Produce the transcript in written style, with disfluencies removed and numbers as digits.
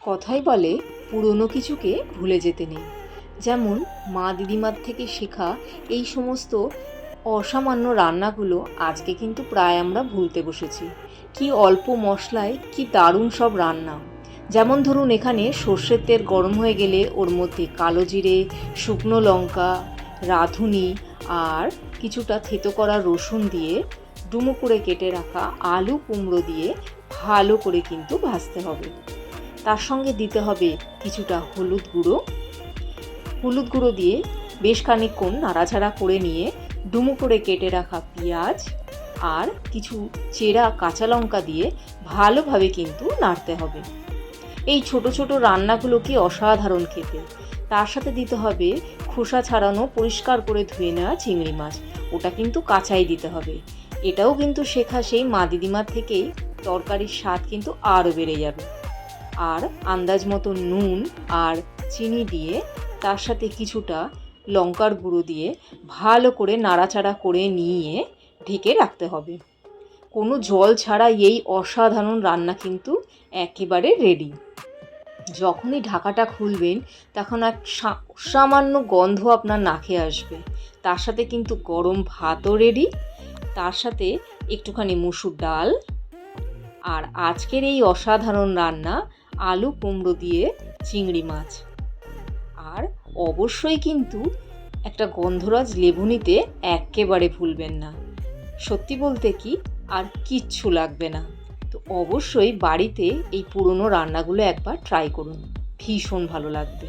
কথাই বলে পুরনো কিছুকে ভুলে যেতে নেই। যেমন মা দিদিমার থেকে শেখা এই সমস্ত অসামান্য রান্নাগুলো আজকে কিন্তু প্রায় আমরা ভুলতে বসেছি। কি অল্প মশলায় কি দারুণ সব রান্না। যেমন ধরুন, এখানে সর্ষের তেল গরম হয়ে গেলে ওর মধ্যে কালো জিরে, শুকনো লঙ্কা, রাঁধুনি আর কিছুটা থেতো করা রসুন দিয়ে ডুমো করে কেটে রাখা আলু কুমড়ো দিয়ে ভালো করে কিন্তু ভাজতে হবে। তার সঙ্গে দিতে হবে কিছুটা হলুদ গুঁড়ো দিয়ে বেশ খানিকক্ষণ নাড়াচাড়া করে নিয়ে ডুমো করে কেটে রাখা পেঁয়াজ আর কিছু চেরা কাঁচা লঙ্কা দিয়ে ভালোভাবে কিন্তু নাড়তে হবে। এই ছোট ছোট রান্নাগুলো কি অসাধারণ খেতে। তার সাথে দিতে হবে খোসা ছাড়ানো পরিষ্কার করে ধুয়ে নেওয়া চিংড়ি মাছ, ওটা কিন্তু কাঁচাই দিতে হবে। এটাও কিন্তু শেখা সেই মা দিদিমার থেকেই, তরকারির স্বাদ কিন্তু আরও বেড়ে যাবে। আর আন্দাজ মতো নুন আর চিনি দিয়ে তার সাথে কিছুটা লঙ্কার গুঁড়ো দিয়ে ভালো করে নাড়াচাড়া করে নিয়ে ঢেকে রাখতে হবে। কোনো জল ছাড়া এই অসাধারণ রান্না কিন্তু একেবারে রেডি। যখনই ঢাকাটা খুলবেন তখন এক সামান্য গন্ধ আপনার নাকে আসবে। তার সাথে কিন্তু গরম ভাতও রেডি, তার সাথে একটুখানি মুসুর ডাল আর আজকের এই অসাধারণ রান্না আলু কুমড়ো দিয়ে চিংড়ি মাছ। আর অবশ্যই কিন্তু একটা গন্ধরাজ লেবু নিতে একেবারে ভুলবেন না। সত্যি বলতে কি আর কিচ্ছু লাগবে না। তো অবশ্যই বাড়িতে এই পুরনো রান্নাগুলো একবার ট্রাই করুন, ভীষণ ভালো লাগবে।